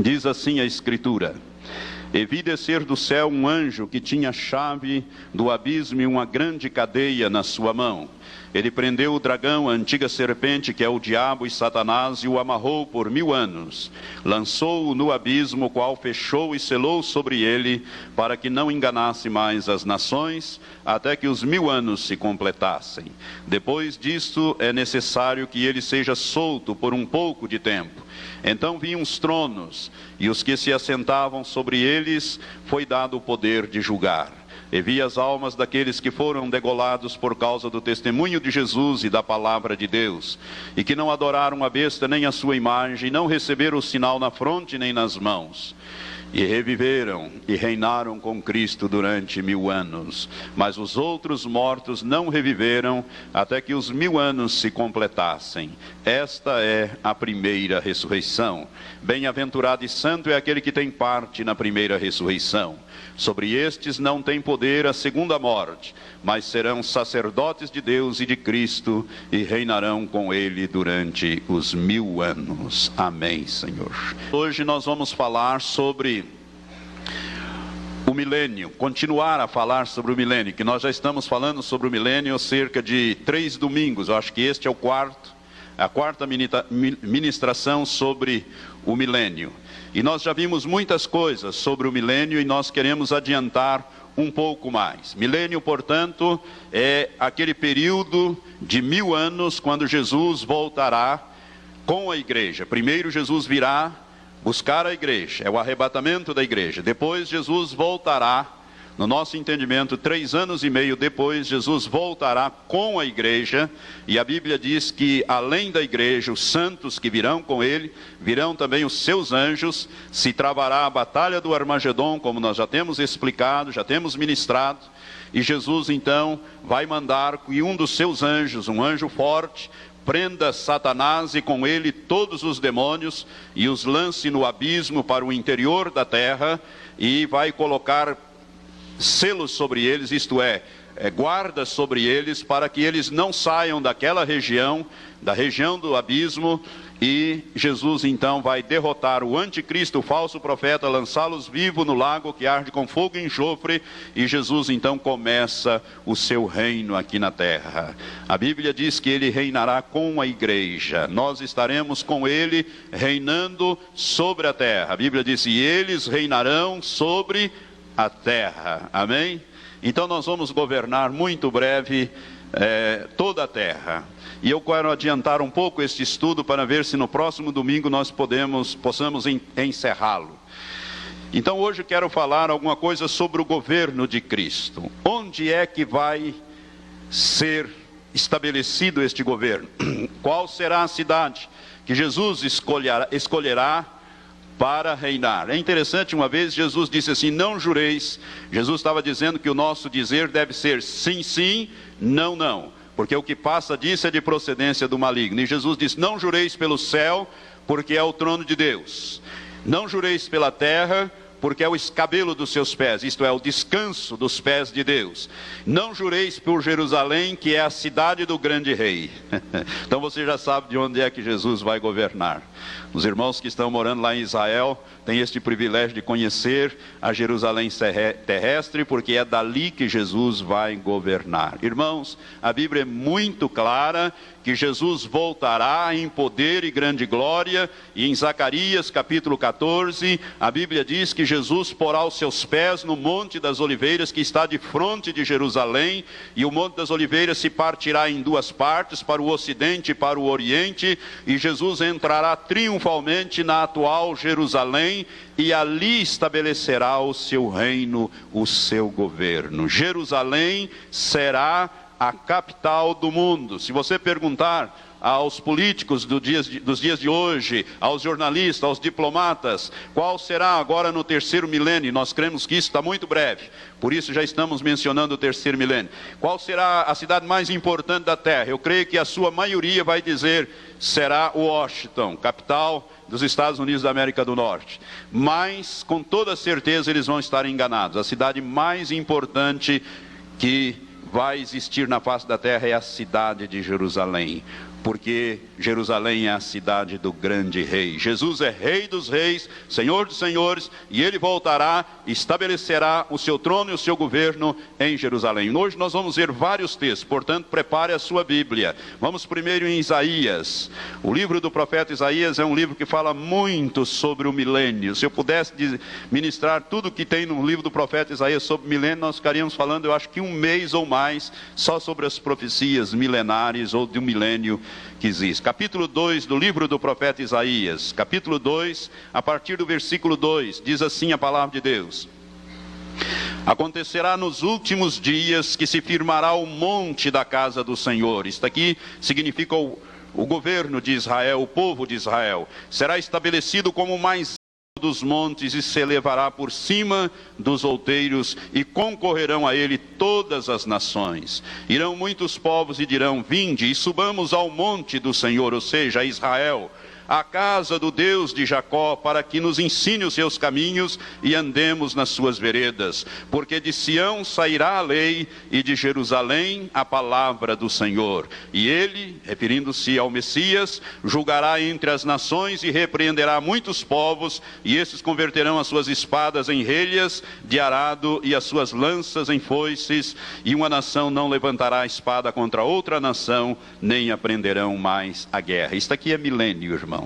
Diz assim a Escritura: e vi descer do céu um anjo que tinha a chave do abismo e uma grande cadeia na sua mão. Ele prendeu o dragão, a antiga serpente, que é o diabo e Satanás, e o amarrou por 1000 anos. Lançou-o no abismo, o qual fechou e selou sobre ele, para que não enganasse mais as nações, até que os 1000 anos se completassem. Depois disto, é necessário que ele seja solto por um pouco de tempo. Então vi uns tronos, e os que se assentavam sobre eles foi dado o poder de julgar. E vi as almas daqueles que foram degolados por causa do testemunho de Jesus e da palavra de Deus, e que não adoraram a besta nem a sua imagem, não receberam o sinal na fronte nem nas mãos. E reviveram e reinaram com Cristo durante 1000 anos. Mas os outros mortos não reviveram até que os 1000 anos se completassem. Esta é a primeira ressurreição. Bem-aventurado e santo é aquele que tem parte na primeira ressurreição. Sobre estes não tem poder a segunda morte, mas serão sacerdotes de Deus e de Cristo e reinarão com ele durante os 1000 anos. Amém, Senhor. Hoje nós vamos falar sobre o milênio, continuar a falar sobre o milênio, que nós já estamos falando sobre o milênio há cerca de 3 domingos. Eu acho que este é a quarta ministração sobre o milênio. E nós já vimos muitas coisas sobre o milênio e nós queremos adiantar um pouco mais. Milênio, portanto, é aquele período de 1000 anos quando Jesus voltará com a igreja. Primeiro Jesus virá buscar a igreja, é o arrebatamento da igreja. Depois Jesus voltará, no nosso entendimento, 3 anos e meio depois, Jesus voltará com a igreja, e a Bíblia diz que além da igreja, os santos que virão com ele, virão também os seus anjos, se travará a batalha do Armagedon, como nós já temos explicado, já temos ministrado, e Jesus então vai mandar que um dos seus anjos, um anjo forte, prenda Satanás e com ele todos os demônios e os lance no abismo para o interior da terra, e vai colocar selos sobre eles, isto é, guarda sobre eles, para que eles não saiam daquela região, da região do abismo. E Jesus então vai derrotar o anticristo, o falso profeta, lançá-los vivo no lago que arde com fogo e enxofre, e Jesus então começa o seu reino aqui na terra. A Bíblia diz que ele reinará com a igreja, nós estaremos com ele reinando sobre a terra. A Bíblia diz: e eles reinarão sobre a terra. Amém? Então nós vamos governar muito breve toda a terra. E eu quero adiantar um pouco este estudo para ver se no próximo domingo nós possamos encerrá-lo. Então hoje eu quero falar alguma coisa sobre o governo de Cristo. Onde é que vai ser estabelecido este governo? Qual será a cidade que Jesus escolherá para reinar? É interessante, uma vez Jesus disse assim: não jureis. Jesus estava dizendo que o nosso dizer deve ser sim, sim, não, não, porque o que passa disso é de procedência do maligno. E Jesus disse: não jureis pelo céu, porque é o trono de Deus. Não jureis pela terra, porque é o escabelo dos seus pés, isto é, o descanso dos pés de Deus. Não jureis por Jerusalém, que é a cidade do grande rei. Então você já sabe de onde é que Jesus vai governar. Os irmãos que estão morando lá em Israel têm este privilégio de conhecer a Jerusalém terrestre, porque é dali que Jesus vai governar. Irmãos, a Bíblia é muito clara que Jesus voltará em poder e grande glória, e em Zacarias capítulo 14, a Bíblia diz que Jesus porá os seus pés no Monte das Oliveiras, que está de fronte de Jerusalém, e o Monte das Oliveiras se partirá em 2 partes, para o ocidente e para o oriente, e Jesus entrará triunfalmente na atual Jerusalém, e ali estabelecerá o seu reino, o seu governo. Jerusalém será a capital do mundo. Se você perguntar aos políticos dos dias de hoje, aos jornalistas, aos diplomatas, qual será agora no 3º milênio, nós cremos que isso está muito breve, por isso já estamos mencionando o 3º milênio. Qual será a cidade mais importante da terra? Eu creio que a sua maioria vai dizer: será Washington, capital dos Estados Unidos da América do Norte. Mas com toda certeza eles vão estar enganados. A cidade mais importante que vai existir na face da terra é a cidade de Jerusalém. porque Jerusalém é a cidade do grande rei. Jesus é rei dos reis, senhor dos senhores, e ele voltará e estabelecerá o seu trono e o seu governo em Jerusalém. Hoje nós vamos ver vários textos, portanto prepare a sua Bíblia. Vamos primeiro em Isaías. O livro do profeta Isaías é um livro que fala muito sobre o milênio. Se eu pudesse ministrar tudo que tem no livro do profeta Isaías sobre o milênio, nós ficaríamos falando, eu acho que um mês ou mais, só sobre as profecias milenares ou do milênio que existe. Capítulo 2 do livro do profeta Isaías, capítulo 2, a partir do versículo 2, diz assim a palavra de Deus: acontecerá nos últimos dias que se firmará o monte da casa do Senhor. Isto aqui significa o governo de Israel, o povo de Israel. Será estabelecido como o mais dos montes e se elevará por cima dos outeiros, e concorrerão a ele todas as nações. Irão muitos povos e dirão: vinde e subamos ao monte do Senhor, ou seja, a Israel, a casa do Deus de Jacó, para que nos ensine os seus caminhos e andemos nas suas veredas. Porque de Sião sairá a lei e de Jerusalém a palavra do Senhor. E ele, referindo-se ao Messias, julgará entre as nações e repreenderá muitos povos, e esses converterão as suas espadas em relhas de arado e as suas lanças em foices, e uma nação não levantará a espada contra outra nação, nem aprenderão mais a guerra. Isto aqui é milênio, irmão.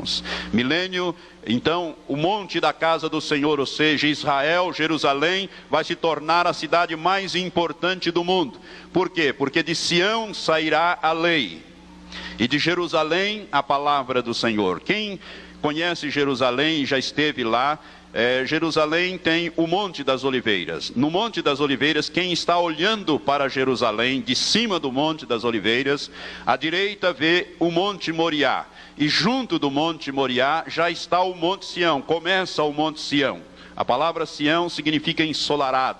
Milênio, então, o monte da casa do Senhor, ou seja, Israel, Jerusalém, vai se tornar a cidade mais importante do mundo. Por quê? Porque de Sião sairá a lei, e de Jerusalém a palavra do Senhor. Quem conhece Jerusalém e já esteve lá, Jerusalém tem o Monte das Oliveiras. No Monte das Oliveiras, quem está olhando para Jerusalém, de cima do Monte das Oliveiras, à direita vê o Monte Moriá. E junto do Monte Moriá já está o Monte Sião, começa o Monte Sião. A palavra Sião significa ensolarado.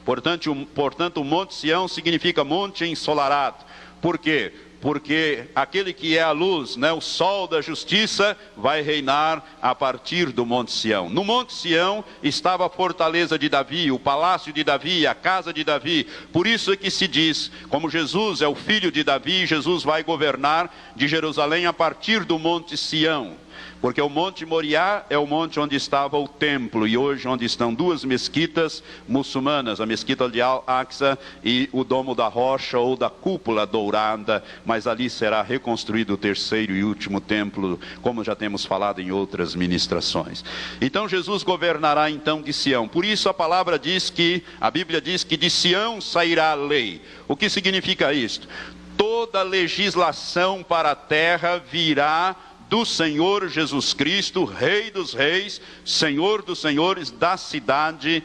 Portanto, o Monte Sião significa monte ensolarado. Por quê? Porque aquele que é a luz, o sol da justiça, vai reinar a partir do Monte Sião. No Monte Sião estava a fortaleza de Davi, o palácio de Davi, a casa de Davi. Por isso é que se diz, como Jesus é o filho de Davi, Jesus vai governar de Jerusalém a partir do Monte Sião. Porque o Monte Moriá é o monte onde estava o templo, e hoje onde estão duas mesquitas muçulmanas, a mesquita de Al-Aqsa e o Domo da Rocha ou da Cúpula Dourada, mas ali será reconstruído o terceiro e último templo, como já temos falado em outras ministrações. Então Jesus governará então de Sião. Por isso a Bíblia diz que de Sião sairá a lei. O que significa isto? Toda legislação para a terra virá do Senhor Jesus Cristo, Rei dos Reis, Senhor dos Senhores, da cidade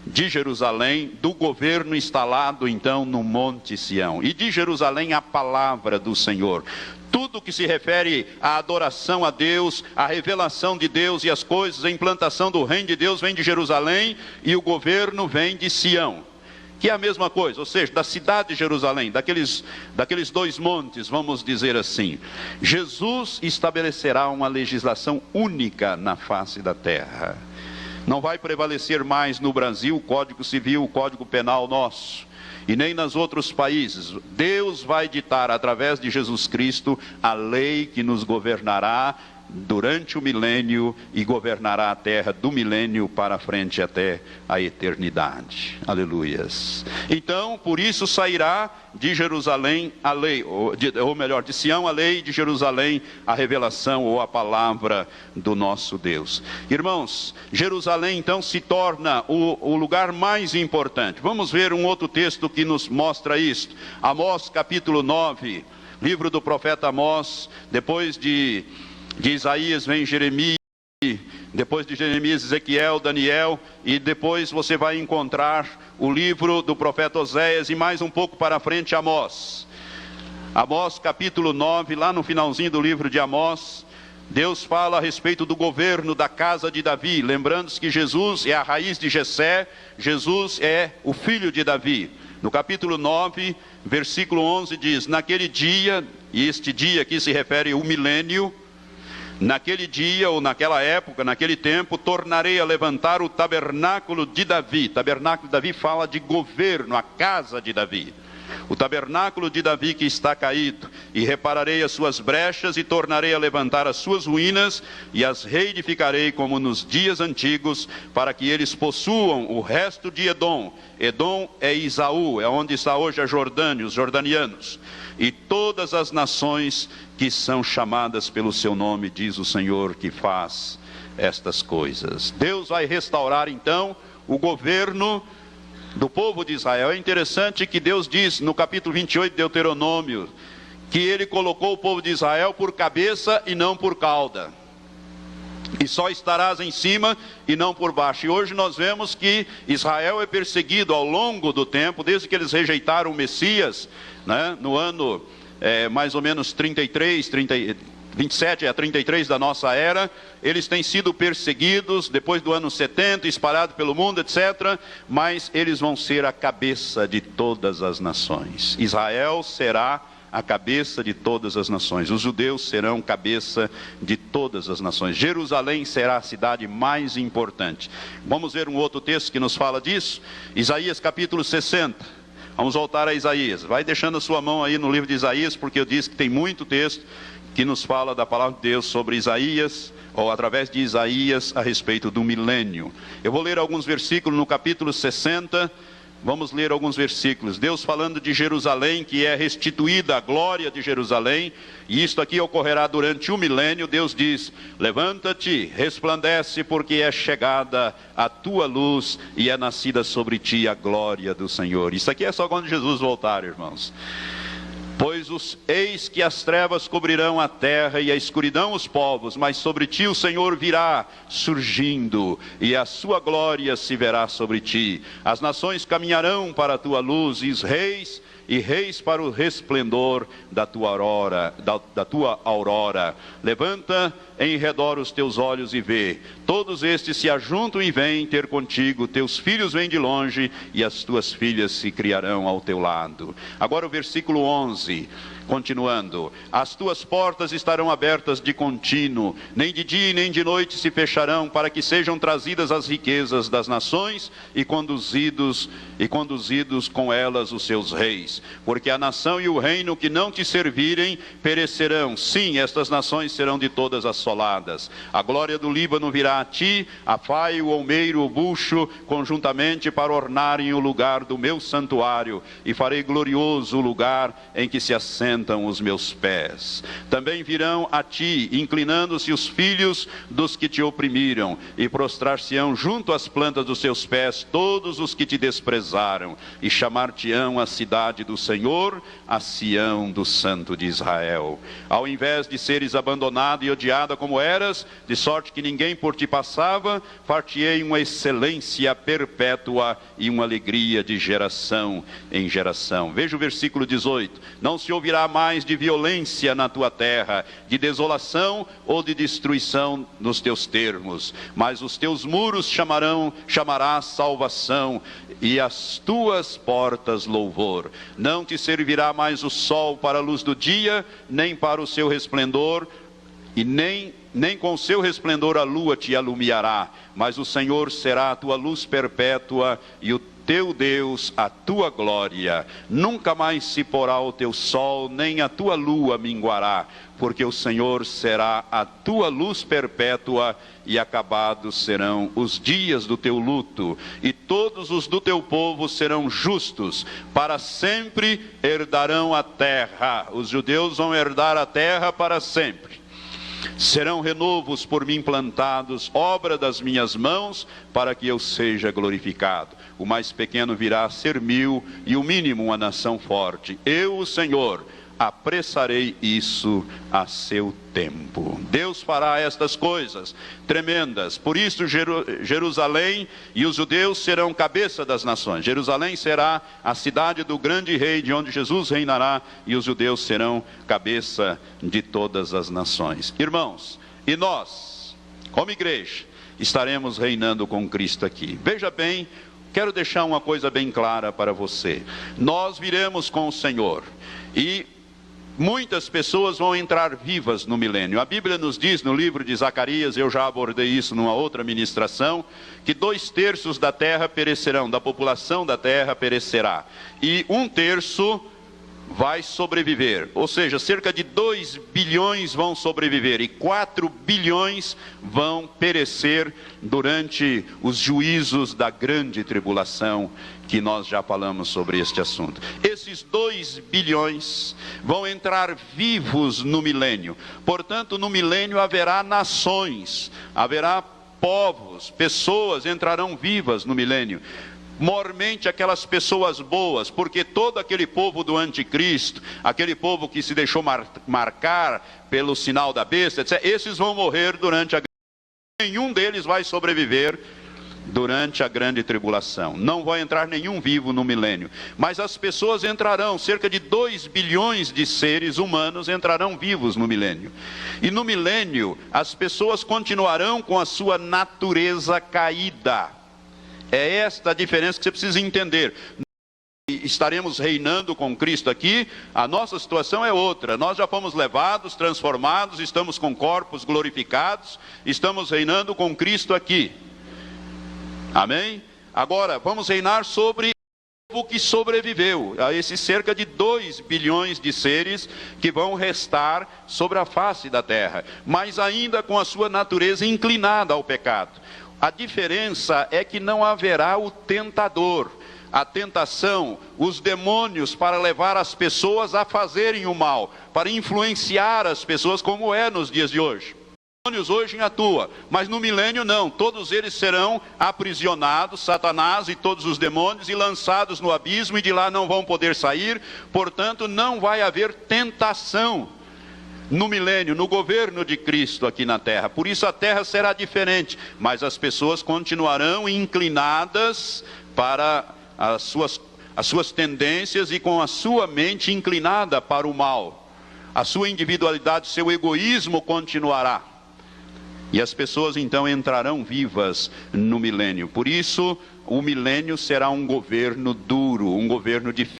de Jerusalém, do governo instalado então no Monte Sião. E de Jerusalém a palavra do Senhor. Tudo que se refere à adoração a Deus, à revelação de Deus e as coisas, a implantação do reino de Deus vem de Jerusalém, e o governo vem de Sião, que é a mesma coisa, ou seja, da cidade de Jerusalém, daqueles dois montes, vamos dizer assim. Jesus estabelecerá uma legislação única na face da terra. Não vai prevalecer mais no Brasil o Código Civil, o Código Penal nosso, e nem nos outros países. Deus vai ditar, através de Jesus Cristo, a lei que nos governará durante o milênio e governará a terra do milênio para frente até a eternidade. Aleluias. Então, por isso sairá de Jerusalém a lei, ou melhor, de Sião a lei, de Jerusalém a revelação ou a palavra do nosso Deus. Irmãos, Jerusalém então se torna o lugar mais importante. Vamos ver um outro texto que nos mostra isto. Amós capítulo 9, livro do profeta Amós. Depois de Isaías vem Jeremias, depois de Jeremias, Ezequiel, Daniel, e depois você vai encontrar o livro do profeta Oséias, e mais um pouco para frente Amós. Amós capítulo 9, lá no finalzinho do livro de Amós, Deus fala a respeito do governo da casa de Davi, lembrando-se que Jesus é a raiz de Jessé, Jesus é o filho de Davi. No capítulo 9, versículo 11 diz: naquele dia, e este dia aqui se refere ao milênio, naquele dia ou naquela época, naquele tempo, tornarei a levantar o tabernáculo de Davi. Tabernáculo de Davi fala de governo, a casa de Davi. o tabernáculo de Davi que está caído, e repararei as suas brechas, e tornarei a levantar as suas ruínas, e as reedificarei como nos dias antigos, para que eles possuam o resto de Edom. Edom é Esaú, é onde está hoje a Jordânia, os jordanianos, e todas as nações que são chamadas pelo seu nome, diz o Senhor que faz estas coisas. Deus vai restaurar então o governo do povo de Israel. É interessante que Deus diz no capítulo 28 de Deuteronômio, que ele colocou o povo de Israel por cabeça e não por cauda, e só estarás em cima e não por baixo. E hoje nós vemos que Israel é perseguido ao longo do tempo, desde que eles rejeitaram o Messias, né, no ano mais ou menos 27 a 33 da nossa era. Eles têm sido perseguidos depois do ano 70, espalhados pelo mundo, etc. Mas eles vão ser a cabeça de todas as nações. Israel será a cabeça de todas as nações. Os judeus serão cabeça de todas as nações. Jerusalém será a cidade mais importante. Vamos ver um outro texto que nos fala disso. Isaías capítulo 60. Vamos voltar a Isaías. Vai deixando a sua mão aí no livro de Isaías, porque eu disse que tem muito texto que nos fala da palavra de Deus sobre Isaías, ou através de Isaías, a respeito do milênio. Eu vou ler alguns versículos no capítulo 60. Vamos ler alguns versículos. Deus falando de Jerusalém, que é restituída a glória de Jerusalém, e isto aqui ocorrerá durante o milênio. Deus diz: levanta-te, resplandece, porque é chegada a tua luz, e é nascida sobre ti a glória do Senhor. Isso aqui é só quando Jesus voltar, irmãos. Pois eis que as trevas cobrirão a terra e a escuridão os povos, mas sobre ti o Senhor virá surgindo, e a sua glória se verá sobre ti. As nações caminharão para a tua luz, e reis para o resplendor da tua aurora. Levanta em redor os teus olhos e vê. Todos estes se ajuntam e vêm ter contigo. Teus filhos vêm de longe, e as tuas filhas se criarão ao teu lado. Agora o versículo 11, continuando. As tuas portas estarão abertas de contínuo, nem de dia nem de noite se fecharão, para que sejam trazidas as riquezas das nações, e conduzidos com elas os seus reis. Porque a nação e o reino que não te servirem perecerão. Sim, estas nações serão de todas assoladas. A glória do Líbano virá a ti, a faia, o olmeiro, o bucho, conjuntamente para ornarem o lugar do meu santuário, e farei glorioso o lugar em que se assentam os meus pés. Também virão a ti, inclinando-se os filhos dos que te oprimiram, e prostrar-se-ão junto às plantas dos seus pés todos os que te desprezaram, e chamar-te-ão a cidade do Senhor, a Sião do Santo de Israel. Ao invés de seres abandonado e odiada como eras, de sorte que ninguém por ti passava, far-te-ei uma excelência perpétua e uma alegria de geração em geração. Veja o versículo 18. Não se ouvirá mais de violência na tua terra, de desolação ou de destruição nos teus termos, mas os teus muros chamarás salvação, e as tuas portas louvor. Não te servirá mais o sol para a luz do dia, nem para o seu resplendor, e nem com o seu resplendor a lua te alumiará, mas o Senhor será a tua luz perpétua, e o teu Deus a tua glória. Nunca mais se porá o teu sol, nem a tua lua minguará, porque o Senhor será a tua luz perpétua, e acabados serão os dias do teu luto, e todos os do teu povo serão justos, para sempre herdarão a terra. Os judeus vão herdar a terra para sempre. Serão renovos por mim plantados, obra das minhas mãos, para que eu seja glorificado. O mais pequeno virá a ser 1000, e o mínimo uma nação forte. Eu, o Senhor, apressarei isso a seu tempo. Deus fará estas coisas tremendas. Por isso Jerusalém e os judeus serão cabeça das nações. Jerusalém será a cidade do grande rei, de onde Jesus reinará, e os judeus serão cabeça de todas as nações. Irmãos, e nós, como igreja, estaremos reinando com Cristo aqui. Veja bem, quero deixar uma coisa bem clara para você. Nós viremos com o Senhor, e muitas pessoas vão entrar vivas no milênio. A Bíblia nos diz no livro de Zacarias, eu já abordei isso numa outra ministração, que 2/3 da terra perecerão, da população da terra perecerá, e 1/3 vai sobreviver, ou seja, cerca de 2 bilhões vão sobreviver e 4 bilhões vão perecer durante os juízos da grande tribulação, que nós já falamos sobre este assunto. Esses 2 bilhões vão entrar vivos no milênio, portanto no milênio haverá nações, haverá povos, pessoas entrarão vivas no milênio. Mormente aquelas pessoas boas, porque todo aquele povo do anticristo, aquele povo que se deixou marcar pelo sinal da besta, etc., esses vão morrer durante a nenhum deles vai sobreviver durante a grande tribulação. Não vai entrar nenhum vivo no milênio, mas as pessoas entrarão, cerca de 2 bilhões de seres humanos entrarão vivos no milênio. E no milênio as pessoas continuarão com a sua natureza caída. É esta a diferença que você precisa entender. Estaremos reinando com Cristo aqui, a nossa situação é outra. Nós já fomos levados, transformados, estamos com corpos glorificados, estamos reinando com Cristo aqui. Amém? Agora, vamos reinar sobre o povo que sobreviveu, a esses cerca de 2 bilhões de seres que vão restar sobre a face da terra, mas ainda com a sua natureza inclinada ao pecado. A diferença é que não haverá o tentador, a tentação, os demônios para levar as pessoas a fazerem o mal, para influenciar as pessoas, como é nos dias de hoje. Os demônios hoje atuam, mas no milênio não, todos eles serão aprisionados, Satanás e todos os demônios, e lançados no abismo, e de lá não vão poder sair, portanto não vai haver tentação no milênio, no governo de Cristo aqui na terra. Por isso a terra será diferente, mas as pessoas continuarão inclinadas para as suas tendências e com a sua mente inclinada para o mal. A sua individualidade, seu egoísmo continuará. E as pessoas então entrarão vivas no milênio. Por isso o milênio será um governo duro, um governo difícil.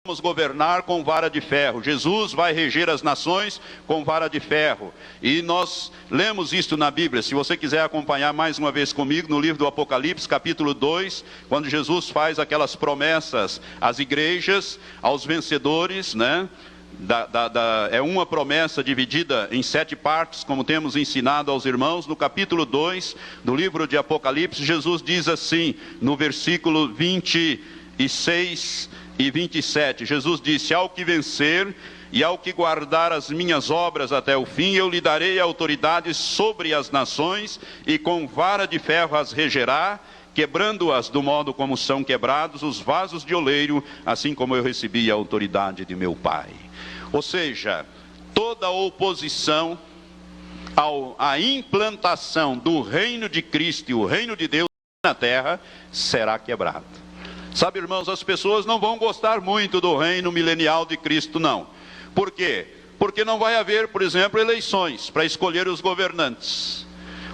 Vamos governar com vara de ferro. Jesus vai reger as nações com vara de ferro. E nós lemos isto na Bíblia. Se você quiser acompanhar mais uma vez comigo, no livro do Apocalipse, capítulo 2, quando Jesus faz aquelas promessas às igrejas, aos vencedores, né? É uma promessa dividida em 7 partes, como temos ensinado aos irmãos. No capítulo 2 do livro de Apocalipse, Jesus diz assim, no versículo 26 e 27, Jesus disse: ao que vencer e ao que guardar as minhas obras até o fim, eu lhe darei autoridade sobre as nações, e com vara de ferro as regerá, quebrando-as do modo como são quebrados os vasos de oleiro, assim como eu recebi a autoridade de meu Pai. Ou seja, toda oposição à implantação do reino de Cristo e o reino de Deus na terra será quebrada. Sabe, irmãos, as pessoas não vão gostar muito do reino milenial de Cristo, não. Por quê? Porque não vai haver, por exemplo, eleições para escolher os governantes.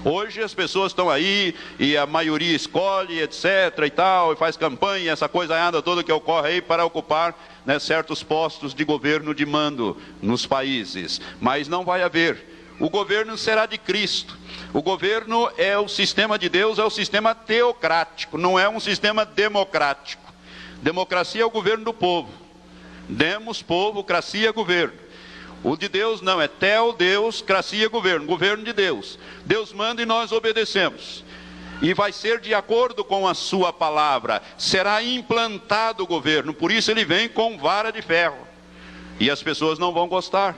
Hoje as pessoas estão aí e a maioria escolhe, etc. e tal, e faz campanha, essa coisa toda que ocorre aí para ocupar, né, certos postos de governo de mando nos países. Mas não vai haver. O governo será de Cristo. O governo é o sistema de Deus, é o sistema teocrático, não é um sistema democrático. Democracia é o governo do povo. Demos, povo, cracia, governo. O de Deus não, é teo, Deus, cracia, governo, governo de Deus. Deus manda e nós obedecemos. E vai ser de acordo com a sua palavra. Será implantado o governo, por isso ele vem com vara de ferro. E as pessoas não vão gostar.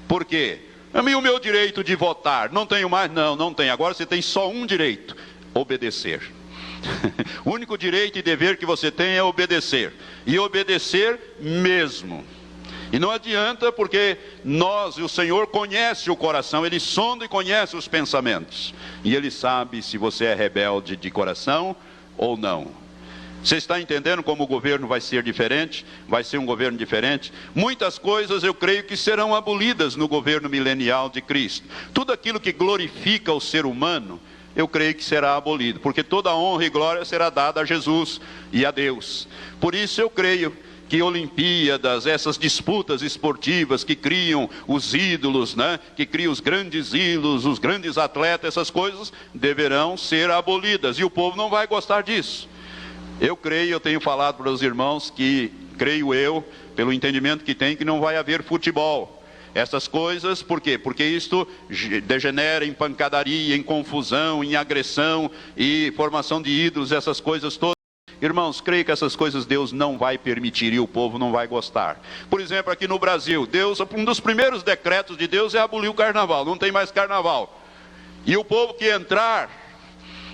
Por quê? O meu direito de votar, não tenho mais? Não, não tem. Agora você tem só um direito: obedecer. O único direito e dever que você tem é obedecer. E obedecer mesmo. E não adianta, porque nós e o Senhor conhece o coração, Ele sonda e conhece os pensamentos. E Ele sabe se você é rebelde de coração ou não. Você está entendendo como o governo vai ser diferente? Vai ser um governo diferente? Muitas coisas eu creio que serão abolidas no governo milenial de Cristo. Tudo aquilo que glorifica o ser humano, eu creio que será abolido. Porque toda honra e glória será dada a Jesus e a Deus. Por isso eu creio que Olimpíadas, essas disputas esportivas que criam os ídolos, né? Que criam os grandes ídolos, os grandes atletas, essas coisas deverão ser abolidas. E o povo não vai gostar disso. Eu creio, eu tenho falado para os irmãos que, creio eu, pelo entendimento que tem, que não vai haver futebol. Essas coisas, por quê? Porque isto degenera em pancadaria, em confusão, em agressão e formação de ídolos, essas coisas todas. Irmãos, creio que essas coisas Deus não vai permitir e o povo não vai gostar. Por exemplo, aqui no Brasil, um dos primeiros decretos de Deus é abolir o carnaval, não tem mais carnaval. E o povo que entrar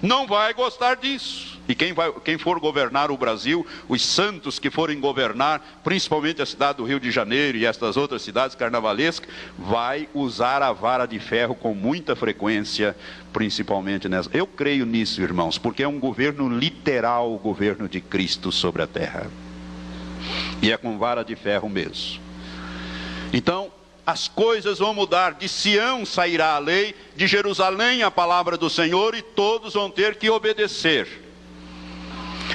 não vai gostar disso. E quem for governar o Brasil, os santos que forem governar, principalmente a cidade do Rio de Janeiro e estas outras cidades carnavalescas, vai usar a vara de ferro com muita frequência, principalmente nessa. Eu creio nisso, irmãos, porque é um governo literal, o governo de Cristo sobre a terra. E é com vara de ferro mesmo. Então, as coisas vão mudar. De Sião sairá a lei, de Jerusalém a palavra do Senhor, e todos vão ter que obedecer.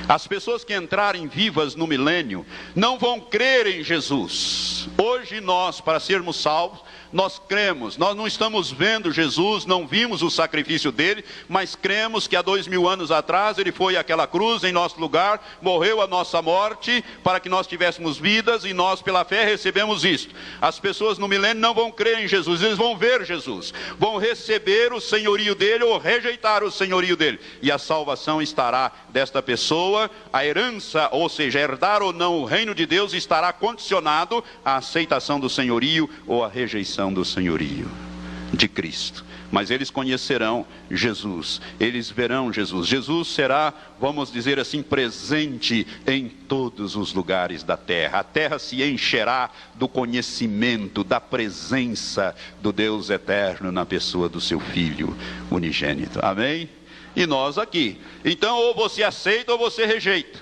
As pessoas que entrarem vivas no milênio não vão crer em Jesus. Hoje nós, para sermos salvos, nós cremos, nós não estamos vendo Jesus, não vimos o sacrifício dele, mas cremos que há 2000 anos atrás ele foi àquela cruz em nosso lugar, morreu a nossa morte para que nós tivéssemos vidas, e nós pela fé recebemos isto. As pessoas no milênio não vão crer em Jesus, eles vão ver Jesus, vão receber o senhorio dele ou rejeitar o senhorio dele, e a salvação estará desta pessoa. A herança, ou seja, herdar ou não o reino de Deus, estará condicionado à aceitação do senhorio ou à rejeição do senhorio de Cristo. Mas eles conhecerão Jesus, eles verão Jesus. Jesus será, vamos dizer assim, presente em todos os lugares da terra. A terra se encherá do conhecimento, da presença do Deus eterno na pessoa do seu Filho unigênito. Amém? E nós aqui. Então, ou você aceita ou você rejeita.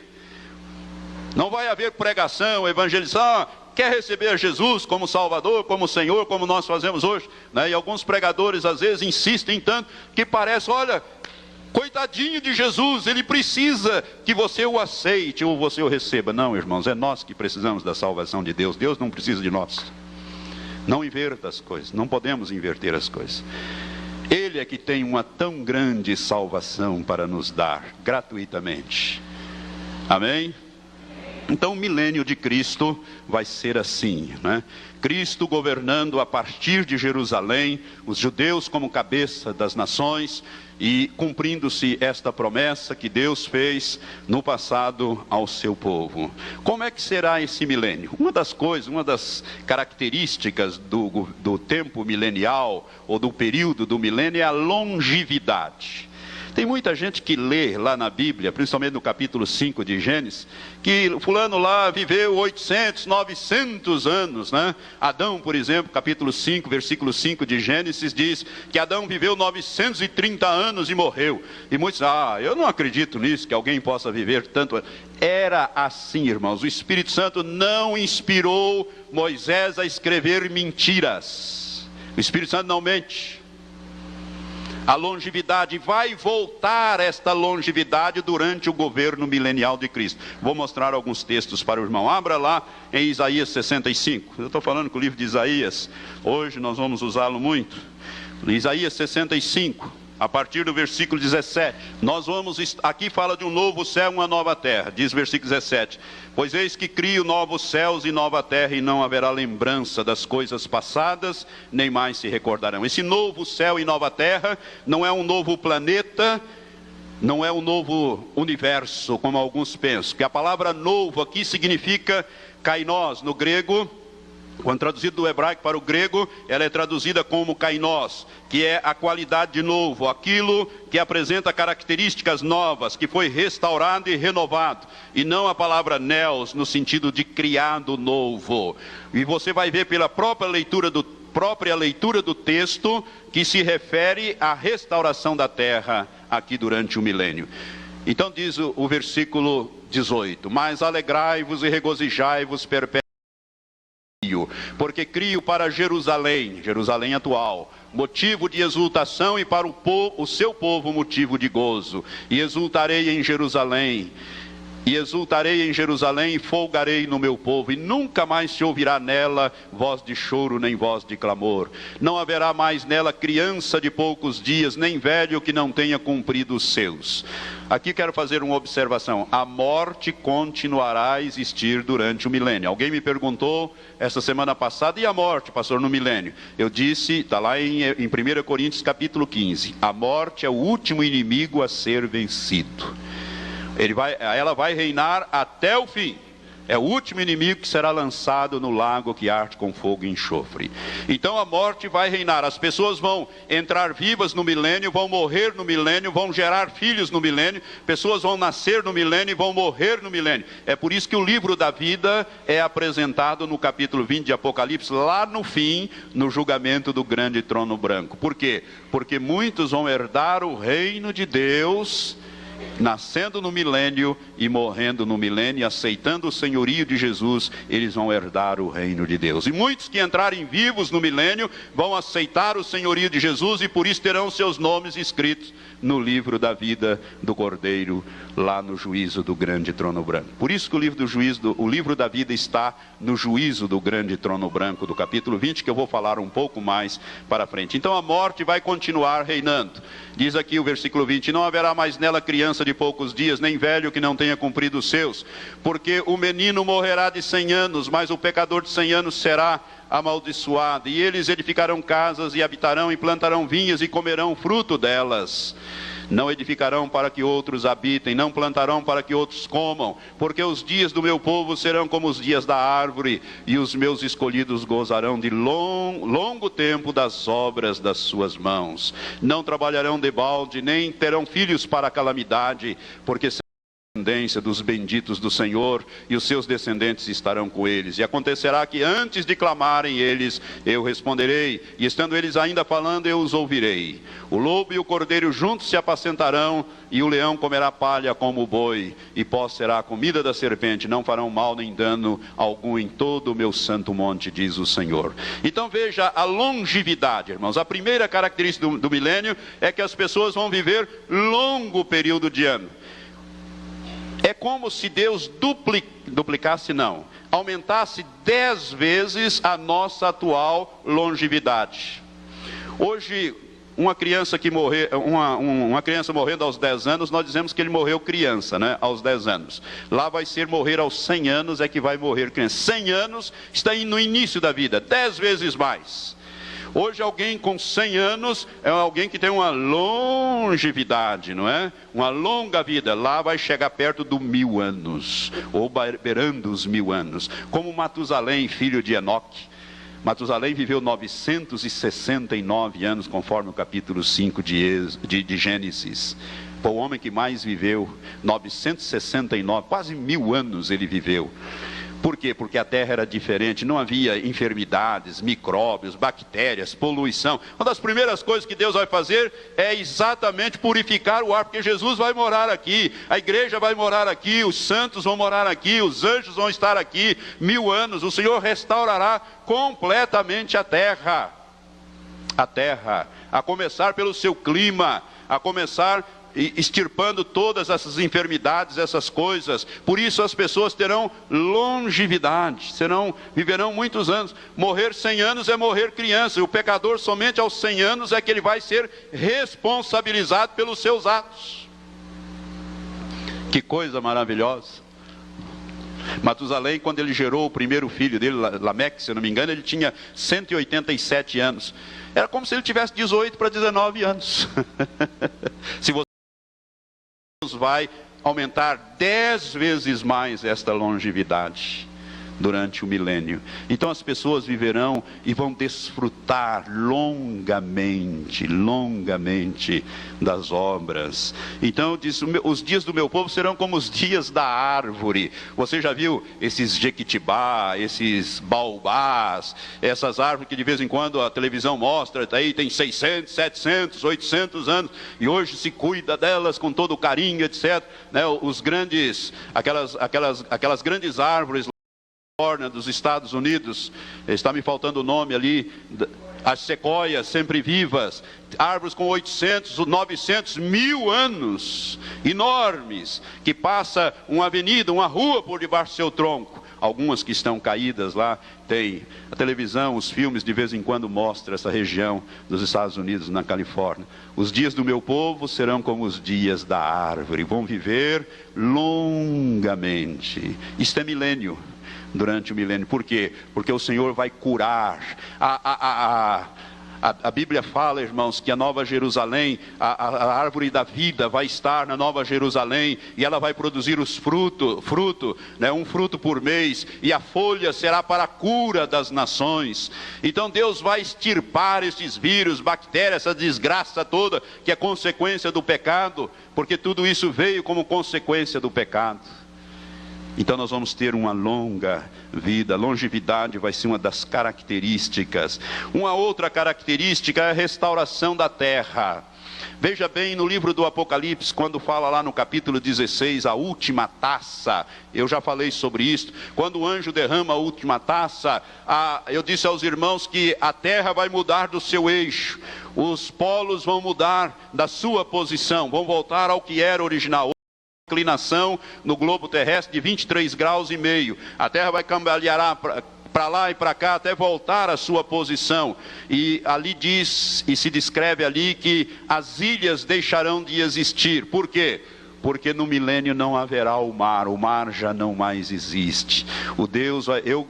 Não vai haver pregação, evangelização. Quer receber Jesus como Salvador, como Senhor, como nós fazemos hoje, né? E alguns pregadores às vezes insistem tanto que parece, olha, coitadinho de Jesus, ele precisa que você o aceite ou você o receba. Não, irmãos, é nós que precisamos da salvação de Deus. Deus não precisa de nós. Não inverta as coisas, não podemos inverter as coisas. Ele é que tem uma tão grande salvação para nos dar gratuitamente. Amém? Então o milênio de Cristo vai ser assim, né? Cristo governando a partir de Jerusalém, os judeus como cabeça das nações, e cumprindo-se esta promessa que Deus fez no passado ao seu povo. Como é que será esse milênio? Uma das características do tempo milenial, ou do período do milênio, é a longevidade. Tem muita gente que lê lá na Bíblia, principalmente no capítulo 5 de Gênesis, que fulano lá viveu 800, 900 anos, né? Adão, por exemplo, capítulo 5, versículo 5 de Gênesis, diz que Adão viveu 930 anos e morreu. E muitos, eu não acredito nisso, que alguém possa viver tanto. Era assim, irmãos. O Espírito Santo não inspirou Moisés a escrever mentiras. O Espírito Santo não mente. A longevidade vai voltar, esta longevidade, durante o governo milenial de Cristo. Vou mostrar alguns textos para o irmão. Abra lá em Isaías 65. Eu estou falando com o livro de Isaías. Hoje nós vamos usá-lo muito. Isaías 65. A partir do versículo 17, aqui fala de um novo céu e uma nova terra, diz versículo 17, pois eis que crio novos céus e nova terra, e não haverá lembrança das coisas passadas, nem mais se recordarão. Esse novo céu e nova terra não é um novo planeta, não é um novo universo, como alguns pensam, que a palavra novo aqui significa kainos no grego. Quando traduzido do hebraico para o grego, ela é traduzida como kainos, que é a qualidade de novo, aquilo que apresenta características novas, que foi restaurado e renovado, e não a palavra neos, no sentido de criado novo. E você vai ver pela própria leitura do texto, que se refere à restauração da terra aqui durante o milênio. Então diz o versículo 18, mas alegrai-vos e regozijai-vos perpetuamente, porque crio para Jerusalém, Jerusalém atual, motivo de exultação, e para o seu povo motivo de gozo. E exultarei em Jerusalém, E exultarei em Jerusalém e folgarei no meu povo, e nunca mais se ouvirá nela voz de choro nem voz de clamor. Não haverá mais nela criança de poucos dias, nem velho que não tenha cumprido os seus. Aqui quero fazer uma observação: a morte continuará a existir durante o milênio. Alguém me perguntou essa semana passada, e a morte, pastor, no milênio? Eu disse, está lá em 1 Coríntios capítulo 15, a morte é o último inimigo a ser vencido. Ela vai reinar até o fim. É o último inimigo que será lançado no lago que arde com fogo e enxofre. Então a morte vai reinar. As pessoas vão entrar vivas no milênio, vão morrer no milênio, vão gerar filhos no milênio. Pessoas vão nascer no milênio e vão morrer no milênio. É por isso que o livro da vida é apresentado no capítulo 20 de Apocalipse, lá no fim, no julgamento do grande trono branco. Por quê? Porque muitos vão herdar o reino de Deus, nascendo no milênio e morrendo no milênio, aceitando o senhorio de Jesus, eles vão herdar o reino de Deus. E muitos que entrarem vivos no milênio vão aceitar o senhorio de Jesus, e por isso terão seus nomes escritos no livro da vida do Cordeiro, lá no juízo do grande trono branco. Por isso que o livro da vida está no juízo do grande trono branco, do capítulo 20, que eu vou falar um pouco mais para frente. Então a morte vai continuar reinando. Diz aqui o versículo 20, não haverá mais nela criança de poucos dias, nem velho que não tenha cumprido os seus, porque o menino morrerá de 100 anos, mas o pecador de 100 anos será amaldiçoado. E eles edificarão casas e habitarão, e plantarão vinhas e comerão fruto delas. Não edificarão para que outros habitem, não plantarão para que outros comam, porque os dias do meu povo serão como os dias da árvore, e os meus escolhidos gozarão de longo tempo das obras das suas mãos. Não trabalharão debalde, nem terão filhos para a calamidade, porque descendência dos benditos do Senhor, e os seus descendentes estarão com eles. E acontecerá que antes de clamarem eles, eu responderei, e estando eles ainda falando, eu os ouvirei. O lobo e o cordeiro juntos se apacentarão, e o leão comerá palha como o boi, e pó será a comida da serpente. Não farão mal nem dano algum em todo o meu santo monte, diz o Senhor. Então veja a longevidade, irmãos. A primeira característica do milênio é que as pessoas vão viver longo período de ano. É como se Deus aumentasse 10 vezes a nossa atual longevidade. Hoje, uma criança morrendo aos 10 anos, nós dizemos que ele morreu criança, né? Aos 10 anos. Lá vai ser morrer aos 100 anos, é que vai morrer criança. 100 anos está no início da vida, 10 vezes mais. Hoje alguém com 100 anos é alguém que tem uma longevidade, não é? Uma longa vida. Lá vai chegar perto do 1000 anos, ou beirando os 1000 anos. Como Matusalém, filho de Enoque. Matusalém viveu 969 anos, conforme o capítulo 5 de Gênesis. Foi o homem que mais viveu, 969, quase 1000 anos ele viveu. Por quê? Porque a terra era diferente, não havia enfermidades, micróbios, bactérias, poluição. Uma das primeiras coisas que Deus vai fazer é exatamente purificar o ar, porque Jesus vai morar aqui, a igreja vai morar aqui, os santos vão morar aqui, os anjos vão estar aqui, 1000 anos, o Senhor restaurará completamente a terra, a começar pelo seu clima, a começar extirpando todas essas enfermidades, essas coisas. Por isso as pessoas terão longevidade, viverão muitos anos. Morrer 100 anos é morrer criança, e o pecador somente aos 100 anos é que ele vai ser responsabilizado pelos seus atos. Que coisa maravilhosa. Matusalém, quando ele gerou o primeiro filho dele, Lameque, se eu não me engano, ele tinha 187 anos. Era como se ele tivesse 18 para 19 anos. Se você vai aumentar 10 vezes mais esta longevidade durante o milênio. Então as pessoas viverão e vão desfrutar longamente das obras. Então diz, os dias do meu povo serão como os dias da árvore. Você já viu esses jequitibá, esses baobás, essas árvores que de vez em quando a televisão mostra, aí tem 600, 700, 800 anos, e hoje se cuida delas com todo o carinho, etc. Né? Aquelas grandes árvores dos Estados Unidos, está me faltando o nome ali, as sequoias sempre vivas, árvores com 800, 900, 1000 anos, enormes, que passa uma avenida, uma rua por debaixo do seu tronco. Algumas que estão caídas lá, tem a televisão, os filmes de vez em quando mostram essa região dos Estados Unidos, na Califórnia. Os dias do meu povo serão como os dias da árvore, vão viver longamente. Isto é milênio, durante o milênio. Por quê? Porque o Senhor vai curar. A Bíblia fala, irmãos, que a Nova Jerusalém, a árvore da vida vai estar na Nova Jerusalém, e ela vai produzir os fruto, né, um fruto por mês, e a folha será para a cura das nações. Então Deus vai extirpar esses vírus, bactérias, essa desgraça toda, que é consequência do pecado, porque tudo isso veio como consequência do pecado. Então nós vamos ter uma longa vida. Longevidade vai ser uma das características. Uma outra característica é a restauração da terra. Veja bem no livro do Apocalipse, quando fala lá no capítulo 16, a última taça. Eu já falei sobre isso. Quando o anjo derrama a última taça, eu disse aos irmãos que a terra vai mudar do seu eixo. Os polos vão mudar da sua posição, vão voltar ao que era original. Inclinação no globo terrestre de 23,5 graus. A terra vai cambalear para lá e para cá até voltar à sua posição. E ali diz, e se descreve ali, que as ilhas deixarão de existir. Por quê? Porque no milênio não haverá o mar já não mais existe.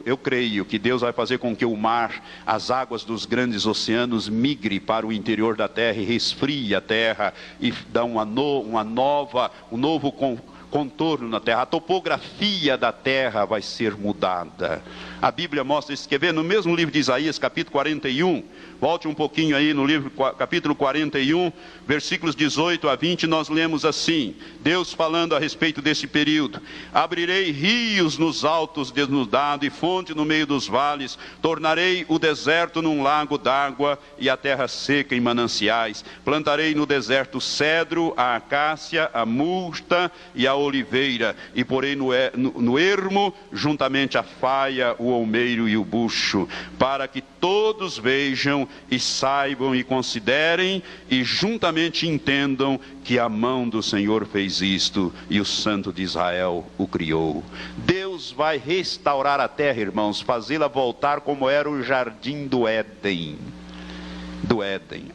Eu creio que Deus vai fazer com que o mar, as águas dos grandes oceanos, migre para o interior da terra e resfrie a terra e dá um novo contorno na terra. A topografia da terra vai ser mudada. A Bíblia mostra isso. Quer ver? No mesmo livro de Isaías, capítulo 41, volte um pouquinho aí no livro, capítulo 41, versículos 18 a 20, nós lemos assim, Deus falando a respeito desse período: abrirei rios nos altos desnudados e fonte no meio dos vales, tornarei o deserto num lago d'água e a terra seca em mananciais, plantarei no deserto o cedro, a acácia, a murta e a oliveira, e porei no ermo juntamente a faia, o olmeiro e o bucho, para que todos vejam e saibam e considerem e juntamente entendam que a mão do Senhor fez isto e o Santo de Israel o criou. Deus vai restaurar a terra, irmãos, fazê-la voltar como era o jardim do Éden.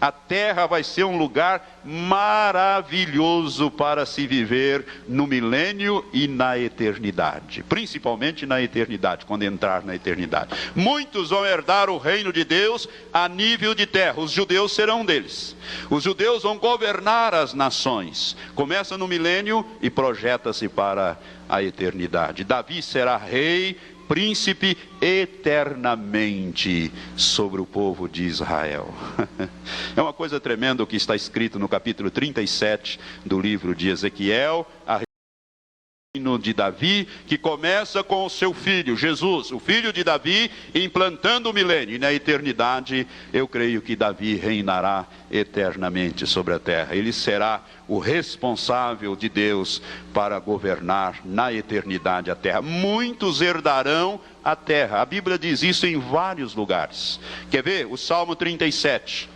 A terra vai ser um lugar maravilhoso para se viver no milênio e na eternidade, principalmente na eternidade, quando entrar na eternidade. Muitos vão herdar o reino de Deus a nível de terra, os judeus serão deles. Os judeus vão governar as nações. Começa no milênio e projeta-se para a eternidade. Davi será rei, príncipe eternamente sobre o povo de Israel. É uma coisa tremenda o que está escrito no capítulo 37 do livro de Ezequiel, a reino de Davi, que começa com o seu filho, Jesus, o filho de Davi, implantando o milênio. E na eternidade, eu creio que Davi reinará eternamente sobre a terra. Ele será o responsável de Deus para governar na eternidade a terra. Muitos herdarão a terra. A Bíblia diz isso em vários lugares. Quer ver? O Salmo 37.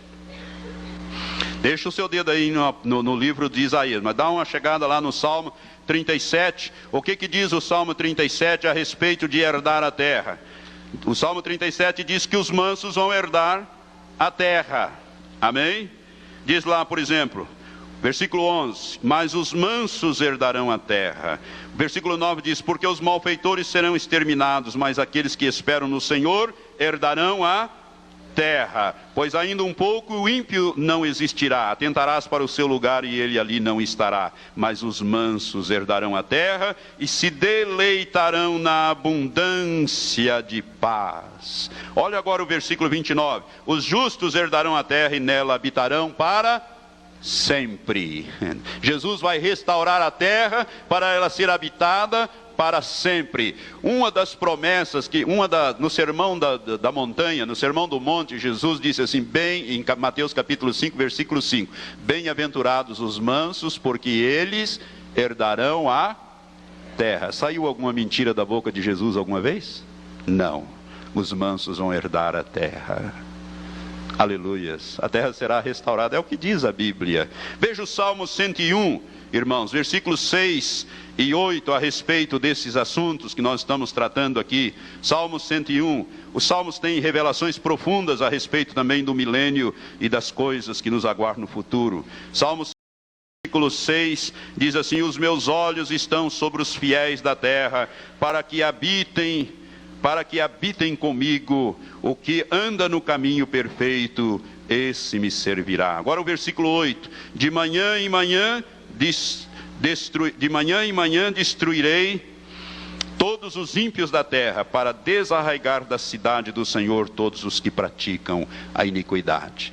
Deixa o seu dedo aí no livro de Isaías, mas dá uma chegada lá no Salmo 37. O que diz o Salmo 37 a respeito de herdar a terra? O Salmo 37 diz que os mansos vão herdar a terra. Amém? Diz lá, por exemplo, versículo 11, mas os mansos herdarão a terra. Versículo 9 diz, porque os malfeitores serão exterminados, mas aqueles que esperam no Senhor herdarão a terra. Pois ainda um pouco o ímpio não existirá, atentarás para o seu lugar e ele ali não estará. Mas os mansos herdarão a terra e se deleitarão na abundância de paz. Olha agora o versículo 29. Os justos herdarão a terra e nela habitarão para sempre. Jesus vai restaurar a terra para ela ser habitada para sempre. Uma das promessas no sermão da montanha, no sermão do monte, Jesus disse assim, em Mateus capítulo 5, versículo 5, bem-aventurados os mansos, porque eles herdarão a terra. Saiu alguma mentira da boca de Jesus alguma vez? Não. Os mansos vão herdar a terra. Aleluias. A terra será restaurada, é o que diz a Bíblia. Veja o Salmo 101, irmãos, versículos 6 e 8 a respeito desses assuntos que nós estamos tratando aqui. Salmo 101. Os salmos têm revelações profundas a respeito também do milênio e das coisas que nos aguardam no futuro. Salmo versículo 6 diz assim: os meus olhos estão sobre os fiéis da terra, para que habitem comigo. O que anda no caminho perfeito, esse me servirá. Agora o versículo 8: de manhã em manhã destruirei todos os ímpios da terra, para desarraigar da cidade do Senhor todos os que praticam a iniquidade.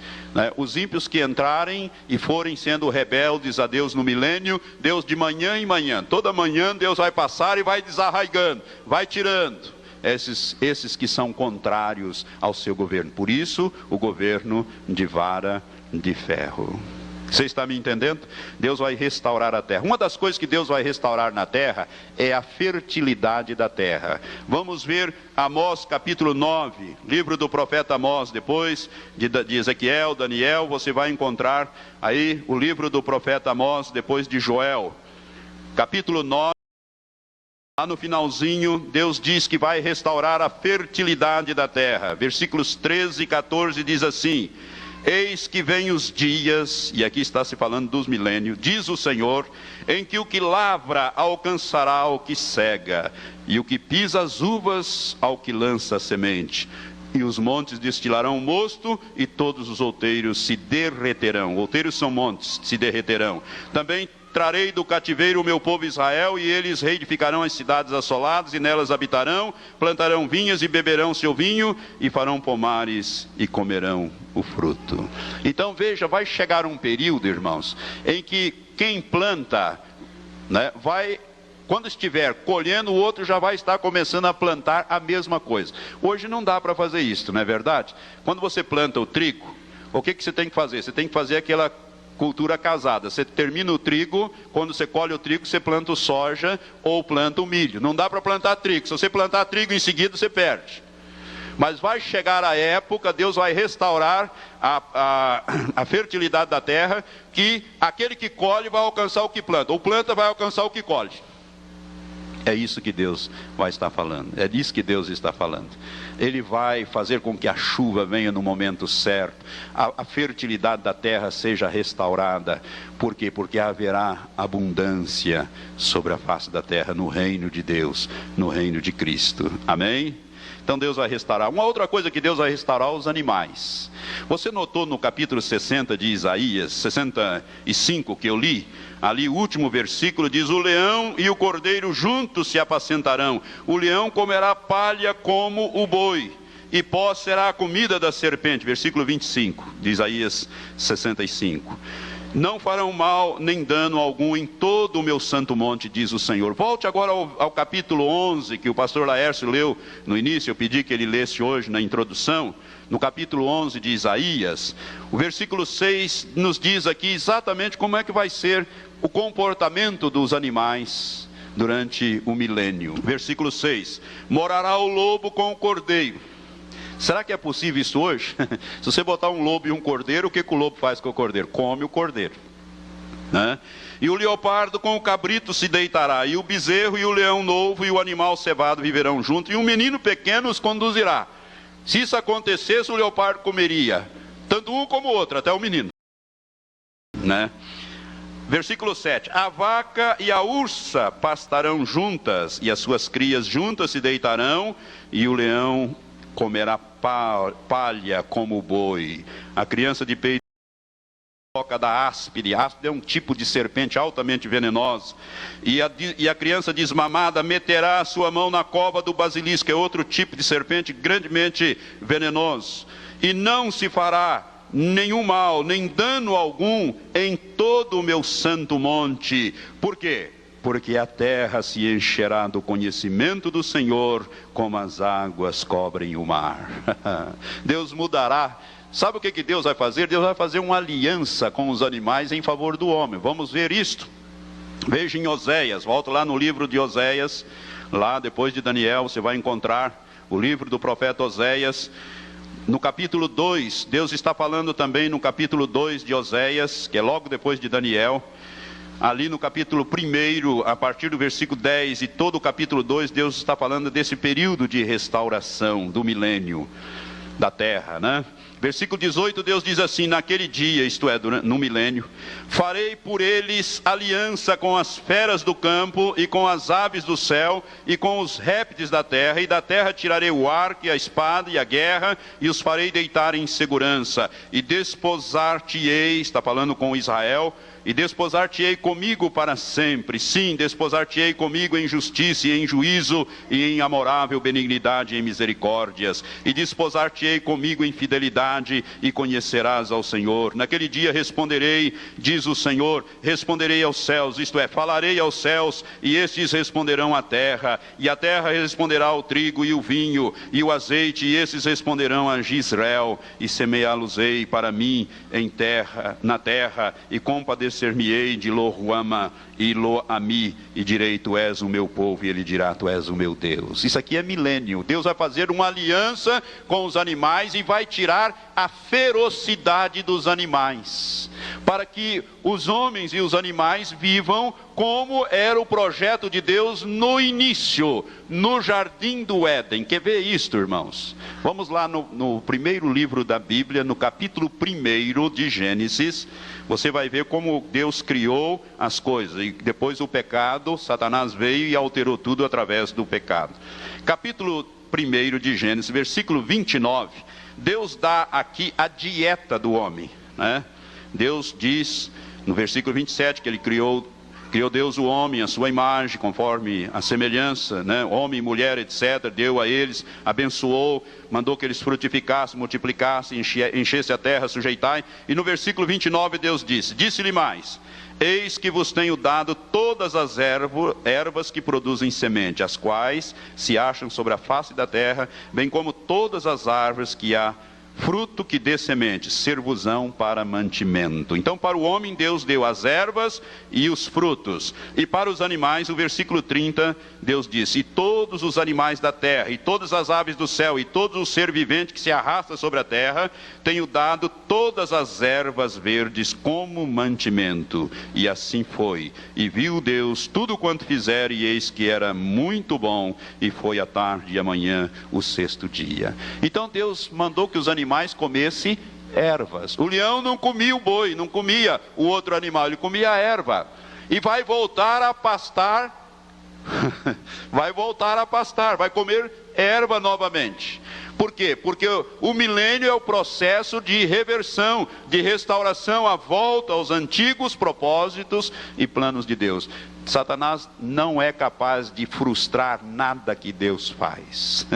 Os ímpios que entrarem e forem sendo rebeldes a Deus no milênio, Deus de manhã em manhã, toda manhã Deus vai passar e vai desarraigando, vai tirando esses que são contrários ao seu governo. Por isso o governo de vara de ferro. Você está me entendendo? Deus vai restaurar a terra. Uma das coisas que Deus vai restaurar na terra é a fertilidade da terra. Vamos ver Amós capítulo 9, livro do profeta Amós. Depois de Ezequiel, Daniel, você vai encontrar aí o livro do profeta Amós, depois de Joel. Capítulo 9, lá no finalzinho, Deus diz que vai restaurar a fertilidade da terra. Versículos 13 e 14 diz assim: eis que vem os dias, e aqui está se falando dos milênios, diz o Senhor, em que o que lavra alcançará o que cega, e o que pisa as uvas ao que lança a semente. E os montes destilarão mosto, e todos os outeiros se derreterão. Outeiros são montes, se derreterão. Também trarei do cativeiro o meu povo Israel, e eles reedificarão as cidades assoladas, e nelas habitarão, plantarão vinhas e beberão seu vinho, e farão pomares e comerão o fruto. Então veja, vai chegar um período, irmãos, em que quem planta, quando estiver colhendo, o outro já vai estar começando a plantar a mesma coisa. Hoje não dá para fazer isso, não é verdade? Quando você planta o trigo, o que você tem que fazer? Você tem que fazer aquela cultura casada. Você termina o trigo, quando você colhe o trigo, você planta o soja ou planta o milho. Não dá para plantar trigo. Se você plantar trigo em seguida, você perde. Mas vai chegar a época, Deus vai restaurar a fertilidade da terra, que aquele que colhe vai alcançar o que planta. O planta vai alcançar o que colhe. É isso que Deus vai estar falando. É disso que Deus está falando. Ele vai fazer com que a chuva venha no momento certo. A fertilidade da terra seja restaurada. Por quê? Porque haverá abundância sobre a face da terra no reino de Deus, no reino de Cristo. Amém? Então Deus vai restaurar. Uma outra coisa que Deus vai restaurar, os animais. Você notou no capítulo 60 de Isaías, 65 que eu li, ali o último versículo diz: o leão e o cordeiro juntos se apacentarão. O leão comerá palha como o boi, e pó será a comida da serpente. Versículo 25 de Isaías 65. Não farão mal nem dano algum em todo o meu santo monte, diz o Senhor. Volte agora ao capítulo 11, que o pastor Laércio leu no início. Eu pedi que ele lesse hoje na introdução. No capítulo 11 de Isaías, o versículo 6 nos diz aqui exatamente como é que vai ser o comportamento dos animais durante o milênio. Versículo 6: morará o lobo com o cordeiro. Será que é possível isso hoje? Se você botar um lobo e um cordeiro, o que o lobo faz com o cordeiro? Come o cordeiro, né? E o leopardo com o cabrito se deitará, e o bezerro e o leão novo e o animal cevado viverão juntos, e um menino pequeno os conduzirá. Se isso acontecesse, o leopardo comeria tanto um como o outro, até o menino, né? Versículo 7: a vaca e a ursa pastarão juntas, e as suas crias juntas se deitarão, e o leão comerá palha como o boi. A criança de peito toca da áspide. Áspide é um tipo de serpente altamente venenosa. E a criança desmamada meterá a sua mão na cova do basilisco, é outro tipo de serpente grandemente venenoso. E não se fará nenhum mal, nem dano algum em todo o meu santo monte. Por quê? Porque a terra se encherá do conhecimento do Senhor, como as águas cobrem o mar. Deus mudará. Sabe o que Deus vai fazer? Deus vai fazer uma aliança com os animais em favor do homem. Vamos ver isto. Veja em Oséias, volta lá no livro de Oséias, lá depois de Daniel, você vai encontrar o livro do profeta Oséias. No capítulo 2, Deus está falando também no capítulo 2 de Oséias, que é logo depois de Daniel. Ali no capítulo 1, a partir do versículo 10 e todo o capítulo 2, Deus está falando desse período de restauração do milênio da terra, né? Versículo 18, Deus diz assim: naquele dia, isto é, no milênio, farei por eles aliança com as feras do campo e com as aves do céu e com os répteis da terra, e da terra tirarei o arco e a espada e a guerra, e os farei deitar em segurança, e desposar-te-ei, está falando com Israel, e desposar-te-ei comigo para sempre. Sim, desposar-te-ei comigo em justiça e em juízo, e em amorável benignidade e em misericórdias. E desposar-te-ei comigo em fidelidade, e conhecerás ao Senhor. Naquele dia responderei, diz o Senhor, responderei aos céus, isto é, falarei aos céus, e estes responderão à terra. E a terra responderá ao trigo e o vinho, e o azeite, e esses responderão a Jezreel. E semeá-los-ei para mim na terra, e compadecer-me-ei de Lo-ruama e Lo-ami, e direi, tu és o meu povo, e ele dirá, tu és o meu Deus. Isso aqui é milênio. Deus vai fazer uma aliança com os animais e vai tirar a ferocidade dos animais, para que os homens e os animais vivam como era o projeto de Deus no início, no jardim do Éden. Quer ver isto, irmãos? Vamos lá no primeiro livro da Bíblia, no capítulo 1 de Gênesis. Você vai ver como Deus criou as coisas, e depois o pecado, Satanás veio e alterou tudo através do pecado. Capítulo 1 de Gênesis, versículo 29, Deus dá aqui a dieta do homem, né? Deus diz no versículo 27 que ele criou Deus o homem, a sua imagem, conforme a semelhança, né? Homem, mulher, etc. Deu a eles, abençoou, mandou que eles frutificassem, multiplicassem, enchessem a terra, sujeitai. E no versículo 29 Deus disse-lhe mais: eis que vos tenho dado todas as ervas que produzem semente, as quais se acham sobre a face da terra, bem como todas as árvores que há fruto que dê semente, ser-vos-ão para mantimento. Então, para o homem, Deus deu as ervas e os frutos. E para os animais, o versículo 30, Deus disse: e todos os animais da terra, e todas as aves do céu, e todo o ser vivente que se arrasta sobre a terra, tenho dado todas as ervas verdes como mantimento. E assim foi. E viu Deus tudo quanto fizera, e eis que era muito bom. E foi a tarde e amanhã o sexto dia. Então Deus mandou que os animais comessem ervas. O leão não comia o boi, não comia o outro animal, ele comia a erva. E vai voltar a pastar, vai comer erva novamente. Por quê? Porque o milênio é o processo de reversão, de restauração, a volta aos antigos propósitos e planos de Deus. Satanás não é capaz de frustrar nada que Deus faz.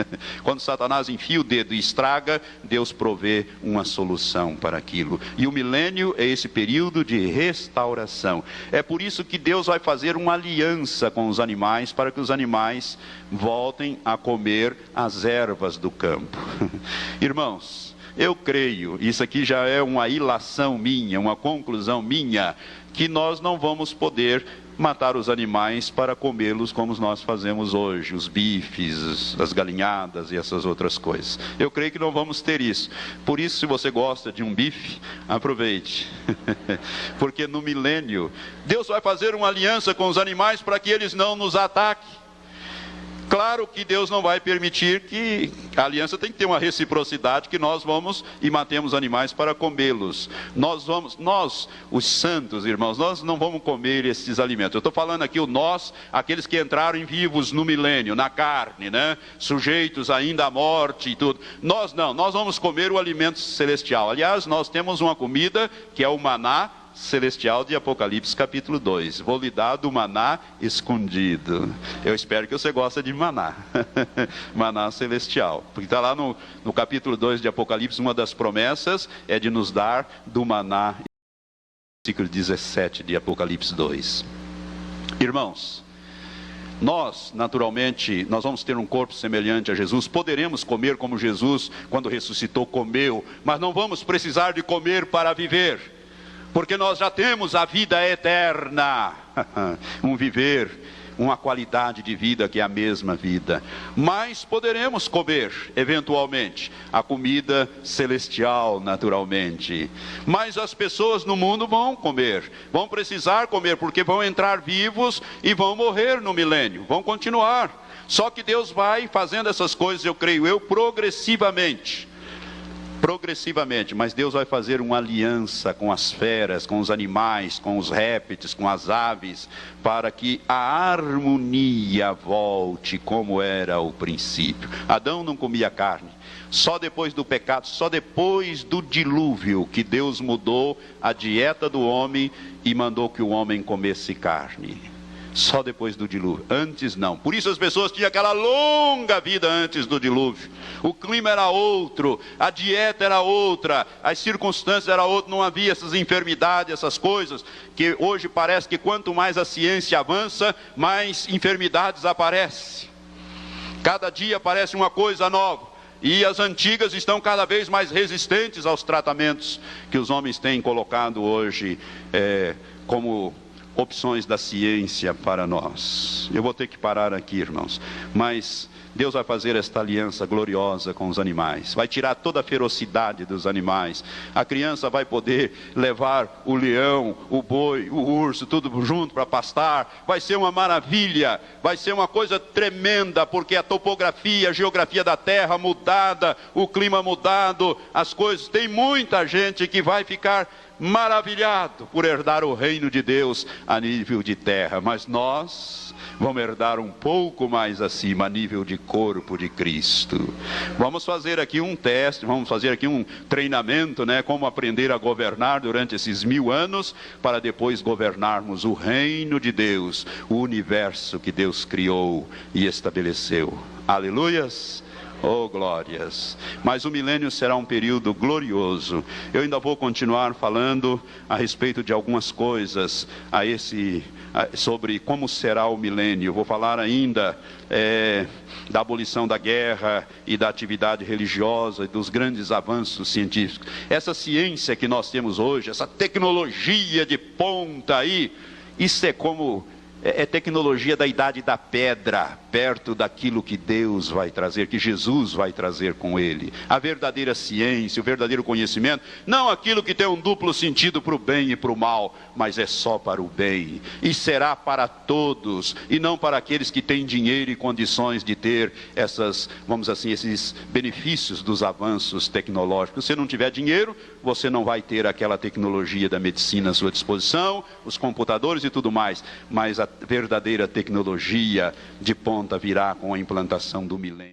Quando Satanás enfia o dedo e estraga, Deus provê uma solução para aquilo. E o milênio é esse período de restauração. É por isso que Deus vai fazer uma aliança com os animais, para que os animais voltem a comer as ervas do campo. Irmãos, eu creio, isso aqui já é uma ilação minha, uma conclusão minha, que nós não vamos poder matar os animais para comê-los como nós fazemos hoje, os bifes, as galinhadas e essas outras coisas. Eu creio que não vamos ter isso. Por isso, se você gosta de um bife, aproveite. Porque no milênio, Deus vai fazer uma aliança com os animais para que eles não nos ataquem. Claro que Deus não vai permitir que a aliança tem que ter uma reciprocidade, que nós vamos e matemos animais para comê-los. Nós, os santos, irmãos, nós não vamos comer esses alimentos. Eu estou falando aqui nós, aqueles que entraram vivos no milênio, na carne, né? Sujeitos ainda à morte e tudo. Nós não, nós vamos comer o alimento celestial. Aliás, nós temos uma comida que é o maná celestial de Apocalipse capítulo 2. Vou lhe dar do maná escondido. Eu espero que você goste de maná. Maná celestial. Porque está lá no capítulo 2 de Apocalipse, uma das promessas é de nos dar do maná. Versículo 17 de Apocalipse 2. Irmãos, nós, naturalmente, nós vamos ter um corpo semelhante a Jesus. Poderemos comer como Jesus, quando ressuscitou, comeu. Mas não vamos precisar de comer para viver. porque nós já temos a vida eterna, um viver, uma qualidade de vida que é a mesma vida. Mas poderemos comer, eventualmente, a comida celestial, naturalmente. Mas as pessoas no mundo vão comer, vão precisar comer, porque vão entrar vivos e vão morrer no milênio, vão continuar. Só que Deus vai fazendo essas coisas, eu creio eu, progressivamente, mas Deus vai fazer uma aliança com as feras, com os animais, com os répteis, com as aves, para que a harmonia volte como era o princípio. Adão não comia carne, só depois do pecado, só depois do dilúvio, que Deus mudou a dieta do homem e mandou que o homem comesse carne. Só depois do dilúvio, antes não. Por isso as pessoas tinham aquela longa vida antes do dilúvio. O clima era outro, a dieta era outra, as circunstâncias eram outras, não havia essas enfermidades, essas coisas, que hoje parece que quanto mais a ciência avança, mais enfermidades aparecem. Cada dia aparece uma coisa nova. E as antigas estão cada vez mais resistentes aos tratamentos que os homens têm colocado hoje como opções da ciência para nós. Eu vou ter que parar aqui, irmãos, mas Deus vai fazer esta aliança gloriosa com os animais, vai tirar toda a ferocidade dos animais. A criança vai poder levar o leão, o boi, o urso, tudo junto para pastar. Vai ser uma maravilha, vai ser uma coisa tremenda, porque a topografia, a geografia da terra mudada, o clima mudado, as coisas, tem muita gente que vai ficar maravilhado por herdar o reino de Deus a nível de terra, mas nós vamos herdar um pouco mais acima, a nível de corpo de Cristo. Vamos fazer aqui um teste, vamos fazer aqui um treinamento, como aprender a governar durante esses 1000 anos, para depois governarmos o reino de Deus, o universo que Deus criou e estabeleceu. Aleluias! Oh, glórias! Mas o milênio será um período glorioso. Eu ainda vou continuar falando a respeito de algumas coisas sobre como será o milênio. Vou falar ainda da abolição da guerra e da atividade religiosa e dos grandes avanços científicos. Essa ciência que nós temos hoje, essa tecnologia de ponta aí, isso é tecnologia da idade da pedra, perto daquilo que Deus vai trazer, que Jesus vai trazer com Ele. A verdadeira ciência, o verdadeiro conhecimento, não aquilo que tem um duplo sentido para o bem e para o mal, mas é só para o bem. E será para todos, e não para aqueles que têm dinheiro e condições de ter esses benefícios dos avanços tecnológicos. Se não tiver dinheiro, você não vai ter aquela tecnologia da medicina à sua disposição, os computadores e tudo mais, mas a verdadeira tecnologia de ponta virá com a implantação do milênio.